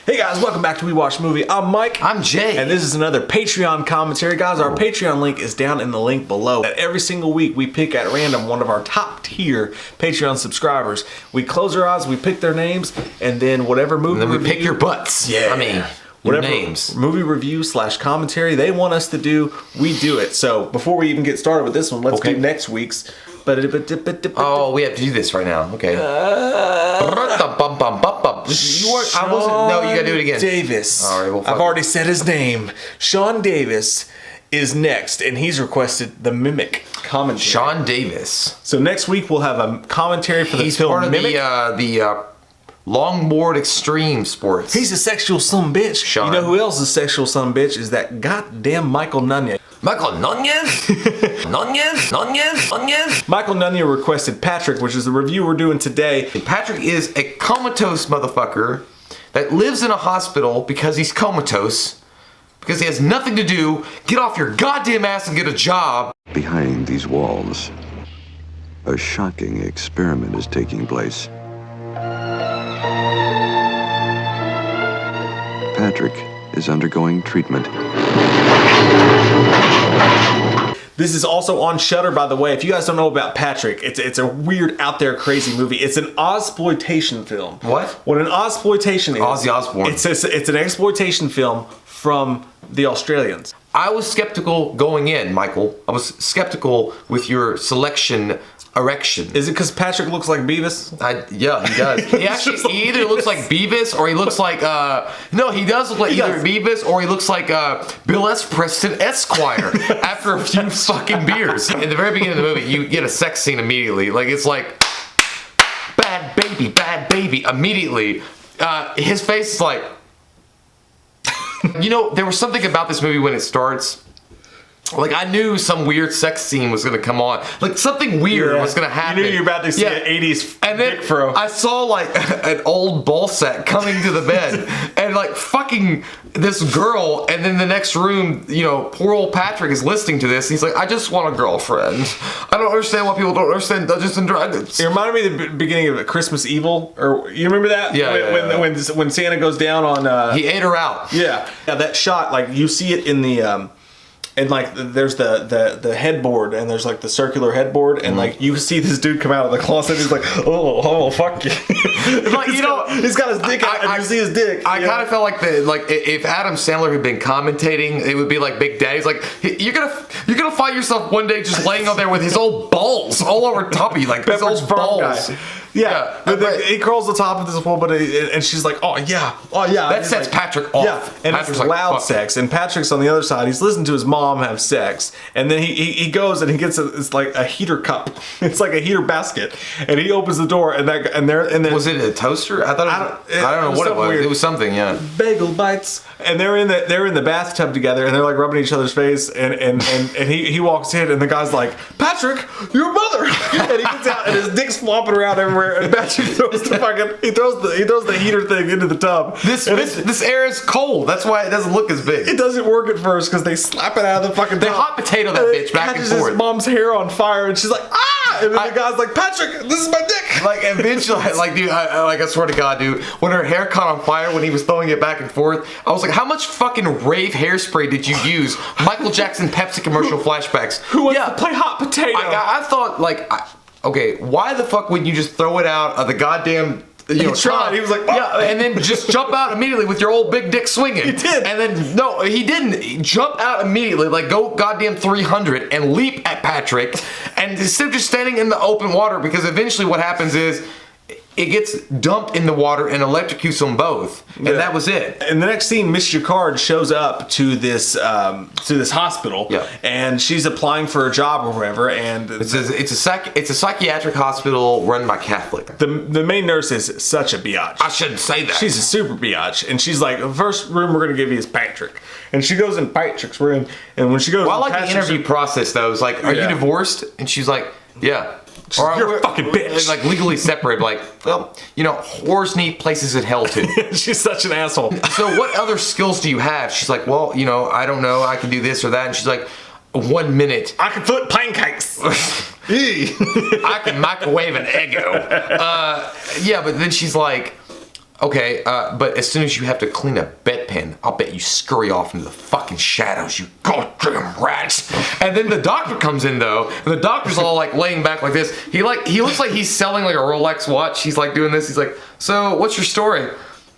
Hey guys, welcome back to We Watch Movie. I'm Mike. I'm Jay. And this is another Patreon commentary. Guys, our Patreon link is down in the link below. Every single week we pick at random one of our top tier Patreon subscribers. We close our eyes, we pick their names, and then whatever movie and then we review, pick your butts. Yeah. I mean, whatever names. Movie review / commentary they want us to do, we do it. So before we even get started with this one, let's do next week's. Oh, we have to do this right now. Okay. No, you gotta do it again. Davis. All right, well, I've already said his name. Sean Davis is next, and he's requested the Mimic commentary. Sean Davis. So next week we'll have a commentary for the He's film part of Mimic. the longboard extreme sports. He's a sexual son-bitch. Sean. You know who else is a sexual son-bitch? Is that goddamn Michael Nunez. Michael Nunez? Nunez? Michael Nunez requested Patrick, which is the review we're doing today. Patrick is a comatose motherfucker that lives in a hospital because he's comatose, because he has nothing to do. Get off your goddamn ass and get a job. Behind these walls, a shocking experiment is taking place. Patrick is undergoing treatment. This is also on Shudder, by the way. If you guys don't know about Patrick, it's a weird, out there, crazy movie. It's an Ozploitation film. What? What an Ozploitation is? Ozzy Osbourne. It's an exploitation film from the Australians. I was skeptical going in, Michael. I was skeptical with your selection erection. Is it because Patrick looks like Beavis? Yeah, he does. He either looks like Beavis or he looks like no, he does look like either Beavis or he looks like Bill S. Preston Esquire after a few fucking beers. In the very beginning of the movie, you get a sex scene immediately. Like it's like bad baby immediately. His face is like, you know, there was something about this movie when it starts. Like, I knew some weird sex scene was going to come on. Like, something weird was going to happen. You knew you were about to see an 80s and then dick fro. I saw, like, an old ball sack coming to the bed. And, like, fucking this girl. And then the next room, you know, poor old Patrick is listening to this. He's like, I just want a girlfriend. I don't understand why people don't understand Dungeons and Dragons. It reminded me of the beginning of Christmas Evil. Or you remember that? Yeah. When Santa goes down on... he ate her out. Yeah, that shot, like, you see it in the... And like there's the headboard and there's like the circular headboard and like you see this dude come out of the closet and he's like, oh fuck you. Like, you know, he's got his dick out and you see his dick. I kind of felt like if Adam Sandler had been commentating, it would be like Big Daddy's like, you're gonna find yourself one day just laying on there with his old balls all over top of you, like his old balls. Guy. Yeah, he curls the top of this whole, and she's like, oh yeah. That sets like, Patrick off. Yeah, and Patrick's it's loud sex, and Patrick's on the other side. He's listening to his mom have sex, and then he goes and he gets it's like a heater cup. It's like a heater basket, and he opens the door, and then was it a toaster? I thought I don't know what it was. Weird. It was something, yeah. Bagel bites, and they're in the bathtub together, and they're like rubbing each other's face, and he walks in, and the guy's like, Patrick, your mother, and he gets out, and his dick's flopping around everywhere. And Patrick throws the heater thing into the tub. This air is cold. That's why it doesn't look as big. It doesn't work at first because they slap it out of the fucking. They tub. hot potato that bitch back and forth. Catches his mom's hair on fire, and she's like, ah! And then the guy's like, Patrick, this is my dick. Like eventually, like dude, I swear to God, dude, when her hair caught on fire when he was throwing it back and forth, I was like, how much fucking rave hairspray did you use? Michael Jackson Pepsi commercial flashbacks. Who wants to play hot potato? I thought like. Okay, why the fuck wouldn't you just throw it out of the goddamn... He tried. He was like, oh. Yeah, and then just jump out immediately with your old big dick swinging. He did. And then, no, he didn't. He jump out immediately, like go goddamn 300 and leap at Patrick. And instead of just standing in the open water, because eventually what happens is it gets dumped in the water and electrocutes them both. And that was it. In the next scene, Miss Jacquard shows up to this hospital. Yeah. And she's applying for a job or whatever. And It's a psychiatric hospital run by Catholic. The main nurse is such a biatch. I shouldn't say that. She's a super biatch. And she's like, the first room we're going to give you is Patrick. And she goes in Patrick's room. And when she goes well, I in like the interview process, though. It's like, are you divorced? And she's like, yeah. Or you're a fucking bitch. Like legally separate. Like, well, you know, whores need places in hell too. She's such an asshole. So what other skills do you have? She's like, well, you know, I don't know. I can do this or that. And she's like, 1 minute. I can flip pancakes. I can microwave an Eggo. Yeah, but then she's like, Okay, but as soon as you have to clean a bedpan, I'll bet you scurry off into the fucking shadows, you goddamn rats. And then the doctor comes in though, and the doctor's all like laying back like this. He looks like he's selling like a Rolex watch. He's like doing this. He's like, so what's your story?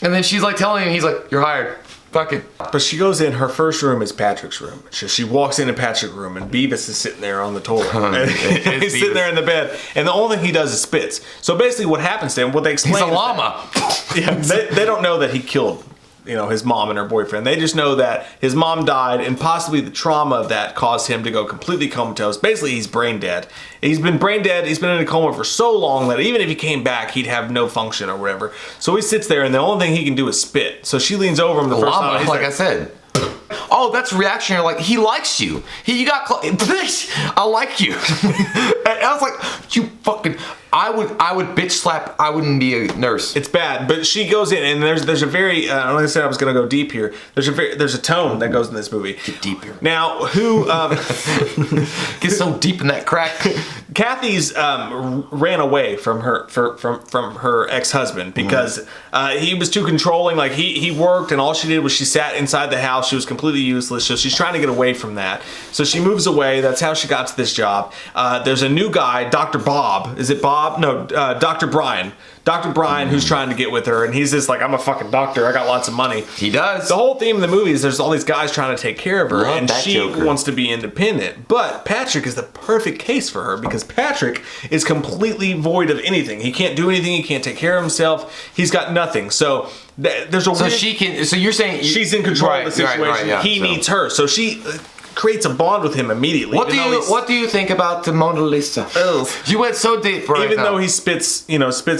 And then she's like telling him, he's like, you're hired. Fuck it. But she goes in, her first room is Patrick's room. She walks into Patrick's room, and Beavis is sitting there on the toilet. And he's sitting there in the bed, and the only thing he does is spits. So basically what happens to him, what they explain... He's a llama. They don't know that he killed, his mom and her boyfriend. They just know that his mom died, and possibly the trauma of that caused him to go completely comatose. Basically, he's brain dead. He's been brain dead. He's been in a coma for so long that even if he came back, he'd have no function or whatever. So he sits there, and the only thing he can do is spit. So she leans over him the first time. Like I said. Oh, that's reactionary. Like, he likes you. You got I like you. And I was like, you fucking... I would bitch slap. I wouldn't be a nurse. It's bad, but she goes in, and there's a very. Like I said, I was going to go deep here. There's a tone that goes in this movie. Get deep here. Now, who get so deep in that crack? Kathy's ran away from her ex-husband because he was too controlling. Like he worked, and all she did was she sat inside the house. She was completely useless. So she's trying to get away from that. So she moves away. That's how she got to this job. There's a new guy, Dr. Bob. Is it Bob? No, Dr. Brian. Dr. Brian, who's trying to get with her, and he's just like, I'm a fucking doctor. I got lots of money. He does. The whole theme of the movie is there's all these guys trying to take care of her, and she Joker. wants to be independent. But Patrick is the perfect case for her because Patrick is completely void of anything. He can't do anything. He can't take care of himself. He's got nothing. So there's a so weird... she can. So you're saying she's in control of the situation. He needs her. So she creates a bond with him immediately. What do you think about the Mona Lisa? You went so deep right Even now. though he spits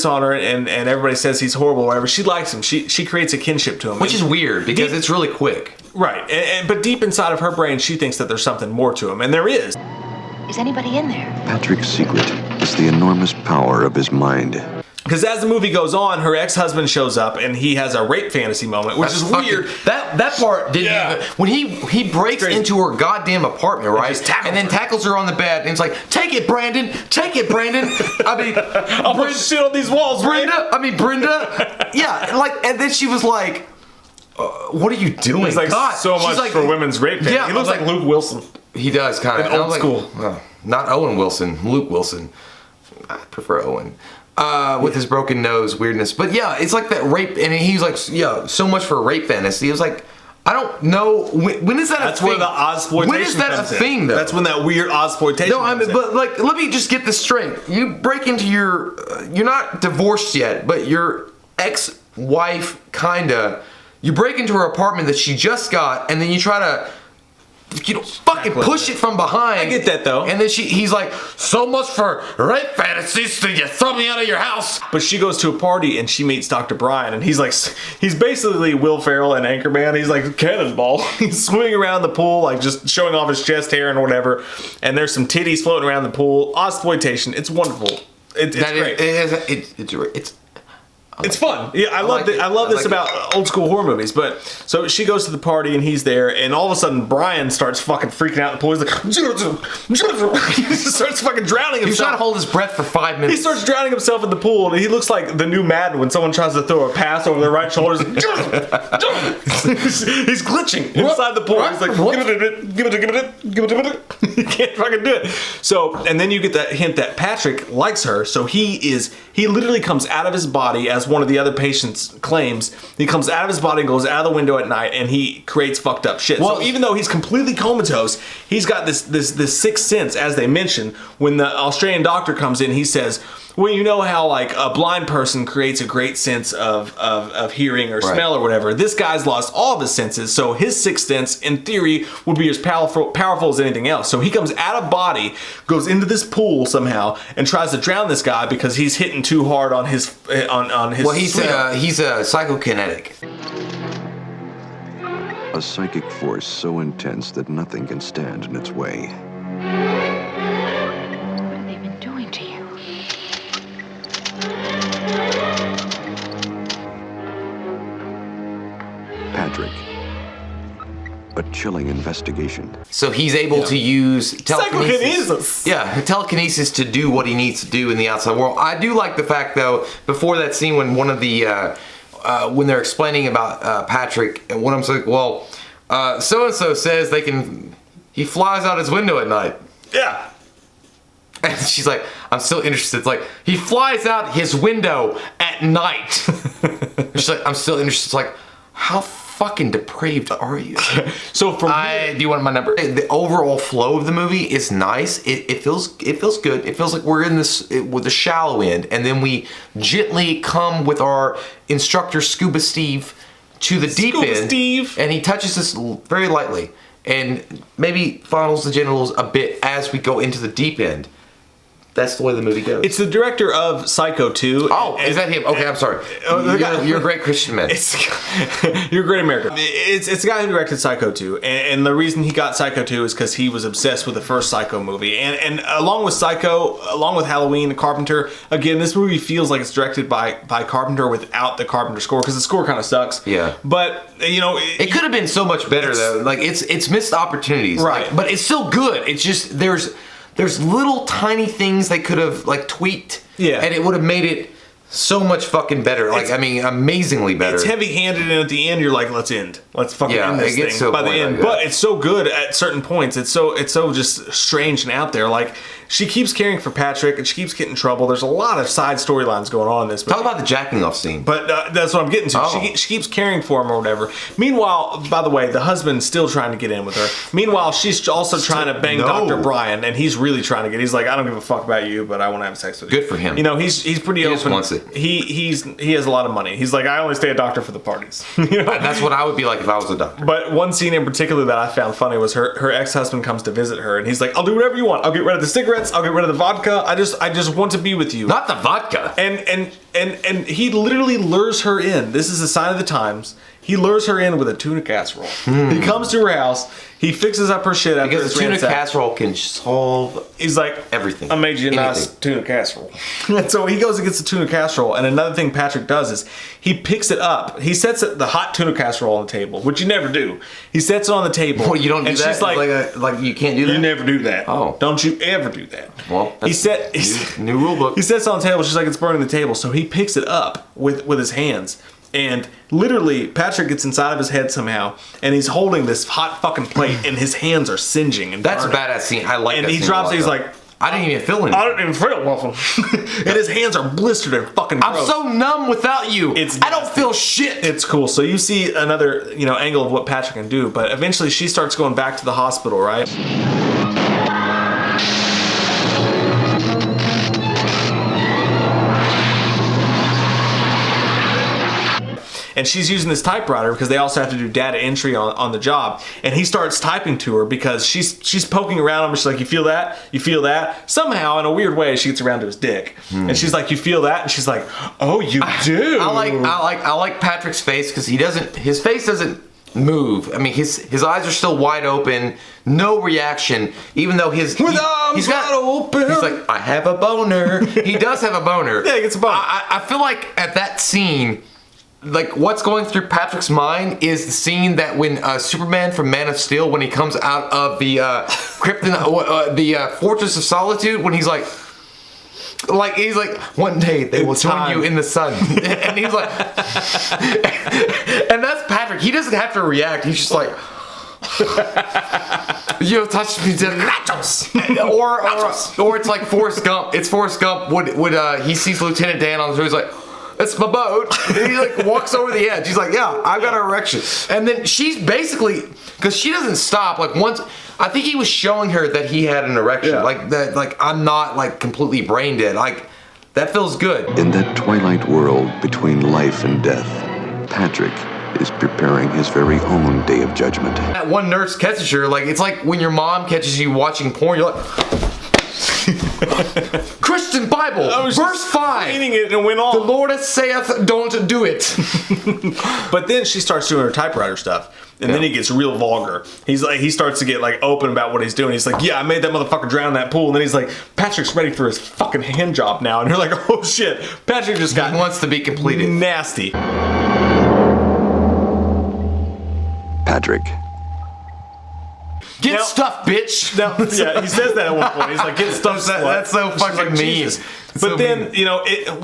on her and everybody says he's horrible or whatever, she likes him. She creates a kinship to him. Which is weird because it's really quick. Right. But deep inside of her brain, she thinks that there's something more to him. And there is. Is anybody in there? Patrick's secret is the enormous power of his mind. Because as the movie goes on, her ex-husband shows up and he has a rape fantasy moment, which is weird. That part didn't even... When he breaks into her goddamn apartment, right? And then tackles her on the bed and it's like, take it, Brandon! Take it, Brandon! I mean... I'll put shit on these walls, Brenda! Yeah, like, and then she was like, what are you doing? He's like, God. so much like, for women's rape fantasy. Yeah, he looks like Luke Wilson. He does, kind of. Old school. Not Owen Wilson, Luke Wilson. I prefer Owen. With his broken nose weirdness. But yeah, it's like that rape, and he's like, yeah, so much for rape fantasy. It was like, I don't know, when is that That's a thing? where the Ozploitation When is that comes a in. thing, though? That's when that weird Ozploitation No, I comes mean, in. but like, let me just get this straight. You break into you're not divorced yet, but your ex-wife, kinda, you break into her apartment that she just got, and then you try to, fucking push it from behind. I get that though. And then he's like, so much for rape fantasies, so you throw me out of your house. But she goes to a party and she meets Dr. Brian, and he's basically Will Ferrell and Anchorman. He's like cannonball. He's swimming around the pool, like just showing off his chest hair and whatever. And there's some titties floating around the pool. Ozploitation. It's wonderful. It's great. It's fun. Yeah, I love this about old school horror movies. But so she goes to the party and he's there, and all of a sudden Brian starts fucking freaking out in the pool. He's like, he just starts fucking drowning himself. He's trying to hold his breath for 5 minutes. He starts drowning himself in the pool, and he looks like the new Madden when someone tries to throw a pass over their right shoulder. He's glitching inside the pool. He's like, give it. He can't fucking do it. So, and then you get that hint that Patrick likes her. So he literally comes out of his body, as one of the other patients claims. He comes out of his body and goes out of the window at night, and he creates fucked up shit. Well, so even though he's completely comatose, he's got this sixth sense, as they mentioned. When the Australian doctor comes in, he says, well, you know how like a blind person creates a great sense of hearing or smell or whatever. This guy's lost all of his senses, so his sixth sense, in theory, would be as powerful as anything else. So he comes out of body, goes into this pool somehow, and tries to drown this guy because he's hitting too hard on his Well, he's a psychokinetic. A psychic force so intense that nothing can stand in its way. What have they been doing to you? Patrick. A chilling investigation. So he's able to use telekinesis. Psychokinesis. Yeah, telekinesis to do what he needs to do in the outside world. I do like the fact, though, before that scene when one of the when they're explaining about Patrick, and one of them's like, well, so and so says he flies out his window at night. Yeah. And she's like, I'm still interested. It's like, he flies out his window at night. She's like, I'm still interested. It's like, how fucking depraved are you? So do you want my number? The overall flow of the movie is nice. It feels good. It feels like we're in this with the shallow end, and then we gently come with our instructor Scuba Steve to the deep end. Steve. And he touches us very lightly, and maybe fondles the genitals a bit as we go into the deep end. That's the way the movie goes. It's the director of Psycho 2. Oh, is that him? Okay, I'm sorry. You're a great Christian man. You're a great American. It's the guy who directed Psycho 2. And the reason he got Psycho 2 is because he was obsessed with the first Psycho movie. And along with Psycho, along with Halloween, Carpenter, again, this movie feels like it's directed by Carpenter without the Carpenter score, because the score kind of sucks. Yeah. But, it could have been so much better, though. Like, it's missed opportunities. Right. Like, but it's still good. It's just, there's little tiny things they could have like tweaked, and it would have made it so much fucking better. Like, amazingly better. It's heavy-handed, and at the end, you're like, let's end. Let's fucking end this thing so by the end. Like but it's so good at certain points. It's so just strange and out there. Like, she keeps caring for Patrick, and she keeps getting in trouble. There's a lot of side storylines going on in this movie. Talk about the jacking off scene. But that's what I'm getting to. Oh. She keeps caring for him or whatever. Meanwhile, by the way, the husband's still trying to get in with her. Meanwhile, she's also trying to bang Dr. Brian, and he's really trying to get. He's like, I don't give a fuck about you, but I want to have sex with you. Good for him. He's pretty open. He just wants it. He has a lot of money. He's like, I only stay a doctor for the parties. That's what I would be like if I was a doctor. But one scene in particular that I found funny was her ex-husband comes to visit her, and he's like, I'll do whatever you want. I'll get rid of the cigarettes. I'll get rid of the vodka. I just want to be with you. Not the vodka. And he literally lures her in. This is a sign of the times. He lures her in with a tuna casserole. He comes to her house. He fixes up her shit after because a tuna casserole can solve. He's like, everything. I made you a nice tuna casserole. And so he goes and gets the tuna casserole. And another thing Patrick does is he picks it up. He sets the hot tuna casserole on the table, which you never do. He sets it on the table. Well, you don't do and that. She's like you can't do that. You never do that. Oh, don't you ever do that? Well, that's new rule book. He sets it on the table. She's like, it's burning the table. So he picks it up with his hands. And literally, Patrick gets inside of his head somehow, and he's holding this hot fucking plate, and his hands are singeing. And that's a badass scene. I like that scene. And he drops it, he's like, I didn't even feel anything. I didn't even feel nothing. And his hands are blistered and fucking gross. I'm so numb without you. I don't feel shit. It's cool. So you see another, angle of what Patrick can do, but eventually she starts going back to the hospital, right? And she's using this typewriter because they also have to do data entry on the job. And he starts typing to her because she's poking around him. She's like, you feel that? You feel that? Somehow, in a weird way, she gets around to his dick. And she's like, you feel that? And she's like, oh, you do. I like Patrick's face because his face doesn't move. I mean, his eyes are still wide open, no reaction, even though he's like, I have a boner. He does have a boner. Yeah, he gets a boner. I feel like at that scene, like, what's going through Patrick's mind is the scene that when Superman from Man of Steel, when he comes out of the the Fortress of Solitude, when he's like, one day they will join you in the sun. And he's like, and that's Patrick. He doesn't have to react. He's just like, you touched me to the nachos. Or it's like Forrest Gump. It's Forrest Gump would he sees Lieutenant Dan on the show. He's like, that's my boat. And he like walks over the edge. He's like, yeah, I've got an erection. And then she's basically, because she doesn't stop. Like once, I think he was showing her that he had an erection. Yeah. Like that, like I'm not like completely brain dead. Like that feels good. In that twilight world between life and death, Patrick is preparing his very own day of judgment. That one nurse catches her. Like it's like when your mom catches you watching porn. You're like. Christian Bible, verse 5. It and went off. The Lord saith, don't do it. But then she starts doing her typewriter stuff, and then he gets real vulgar. He's like, he starts to get like open about what he's doing. He's like, yeah, I made that motherfucker drown in that pool. And then he's like, Patrick's ready for his fucking hand job now. And you're like, oh shit, Patrick just got wants to be completed. Nasty. Patrick. Get stuffed, bitch. Now, yeah, he says that at one point. He's like, get stuffed. That's so fucking mean. But then,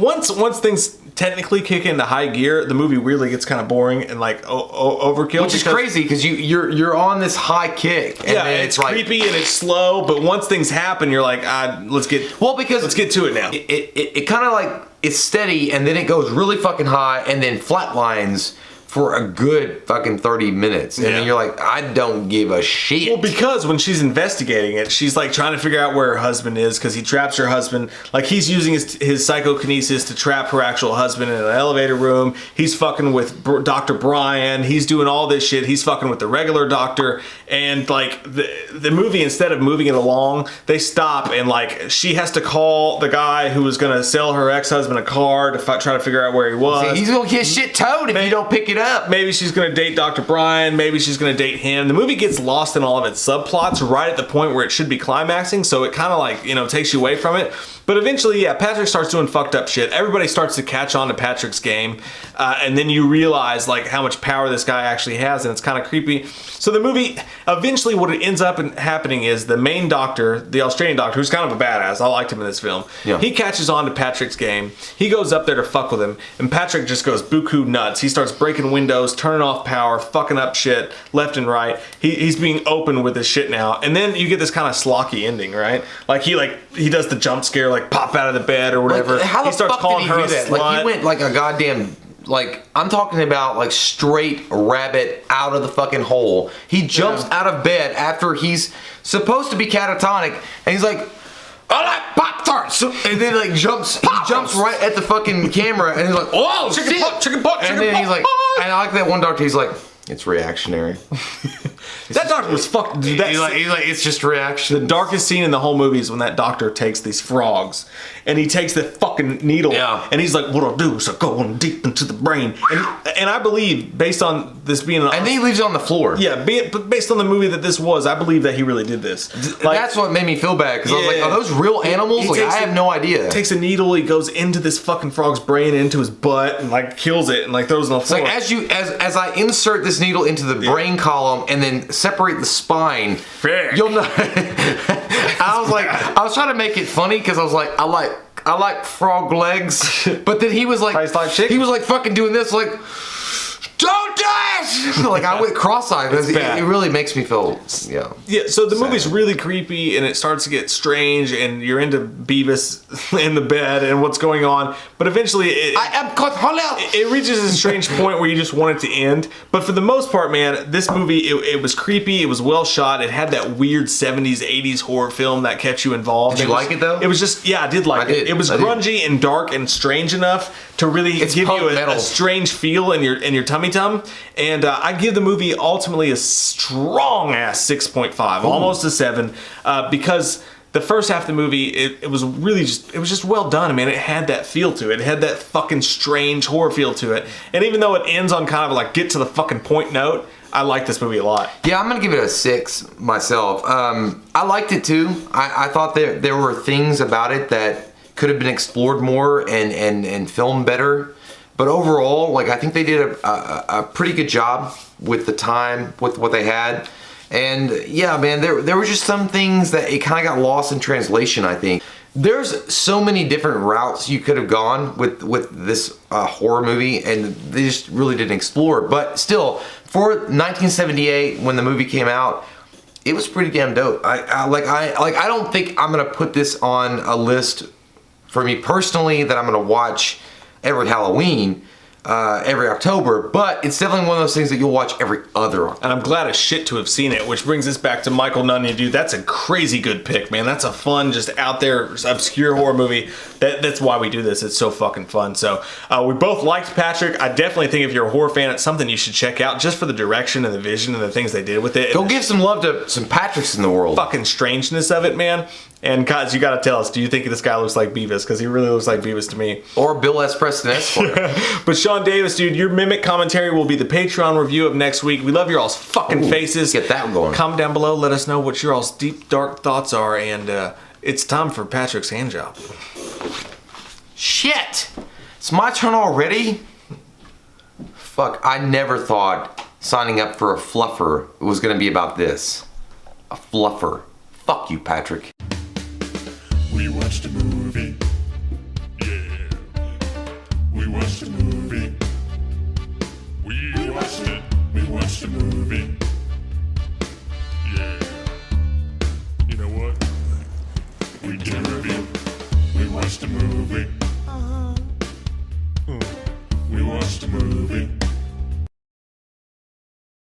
once things technically kick into high gear, the movie weirdly gets kind of boring and like overkill. Which is crazy because you're on this high kick. And yeah, it's like, creepy and it's slow, but once things happen, you're like, let's get to it now. It kind of like it's steady and then it goes really fucking high and then flatlines for a good fucking 30 minutes. And then you're like, I don't give a shit. Well, because when she's investigating it, she's like trying to figure out where her husband is because he traps her husband. Like he's using his psychokinesis to trap her actual husband in an elevator room. He's fucking with Dr. Brian. He's doing all this shit. He's fucking with the regular doctor. And like the movie, instead of moving it along, they stop and like she has to call the guy who was going to sell her ex-husband a car to try to figure out where he was. See, he's going to get shit towed if you don't pick it up. Maybe she's going to date Dr. Brian. Maybe she's going to date him. The movie gets lost in all of its subplots right at the point where it should be climaxing. So it kind of like, takes you away from it. But eventually, Patrick starts doing fucked up shit. Everybody starts to catch on to Patrick's game. And then you realize like how much power this guy actually has. And it's kind of creepy. So the movie, eventually what it ends up happening is the main doctor, the Australian doctor, who's kind of a badass. I liked him in this film. Yeah. He catches on to Patrick's game. He goes up there to fuck with him. And Patrick just goes buku nuts. He starts breaking windows, turning off power, fucking up shit left and right. He's being open with this shit now. And then you get this kind of slocky ending, right? Like he does the jump scare, like pop out of the bed or whatever. Like, how the he starts fuck calling did he her do that? a slut. Like he went like a goddamn, like I'm talking about like straight rabbit out of the fucking hole. He jumps out of bed after he's supposed to be catatonic and he's like, I like Pop-Tarts! And then like jumps right at the fucking camera and he's like, oh chicken pot, and then he's like, and I like that one doctor, he's like, it's reactionary. That doctor was fucked. He's like, it's just reaction. The darkest scene in the whole movie is when that doctor takes these frogs and he takes the fucking needle and he's like, what I'll do is I'll go on deep into the brain. And I believe, based on this being and then he leaves it on the floor. Yeah, but based on the movie that this was, I believe that he really did this. Like, that's what made me feel bad because I was like, are those real animals? Like, I have no idea. He takes a needle, he goes into this fucking frog's brain, into his butt, and like kills it and like throws it on the floor. It's like as I insert this needle into the brain column and then separate the spine, you'll know. I was trying to make it funny because I was like, I like frog legs, but then he was like fucking doing this like, don't do it! Like I went cross-eyed because it really makes me feel yeah. So the movie's really creepy and it starts to get strange and you're into Beavis in the bed and what's going on, but eventually it reaches a strange point where you just want it to end. But for the most part, man, this movie it was creepy. It was well shot. It had that weird 70s 80s horror film that kept you involved. Did you like it though? It was just I did like it. It was grungy and dark and strange enough to really give you a strange feel in your tummy tum. And I give the movie ultimately a strong ass 6.5, almost a 7, because the first half of the movie it was really just well done. I mean, it had that feel to it. It had that fucking strange horror feel to it. And even though it ends on kind of like get to the fucking point note, I like this movie a lot. Yeah, I'm gonna give it a 6 myself. I liked it too. I thought there were things about it that could have been explored more and filmed better. But overall, like I think they did a pretty good job with the time, with what they had. And yeah, man, there were just some things that it kind of got lost in translation, I think. There's so many different routes you could have gone with this horror movie, and they just really didn't explore it. But still, for 1978, when the movie came out, it was pretty damn dope. I don't think I'm gonna put this on a list for me personally that I'm gonna watch every Halloween, every October, but it's definitely one of those things that you'll watch every other October. And I'm glad as shit to have seen it, which brings us back to Michael Nunn. Dude, that's a crazy good pick, man. That's a fun, just out there, obscure horror movie. That's why we do this. It's so fucking fun. So we both liked Patrick. I definitely think if you're a horror fan, it's something you should check out just for the direction and the vision and the things they did with it. Go give some love to some Patricks in the world. Fucking strangeness of it, man. And guys, you gotta tell us, do you think this guy looks like Beavis? Because he really looks like Beavis to me. Or Bill S. Preston Esquire. But Sean Davis, dude, your Mimic commentary will be the Patreon review of next week. We love your all's fucking faces. Get that going. Comment down below, let us know what your all's deep, dark thoughts are. And it's time for Patrick's hand job. Shit! It's my turn already? Fuck, I never thought signing up for a fluffer was gonna be about this. A fluffer. Fuck you, Patrick. We watched a movie. Yeah. We watched a movie. We watched it. We watched a movie. Yeah. You know what? We did a review. We watched a movie. We watched a movie.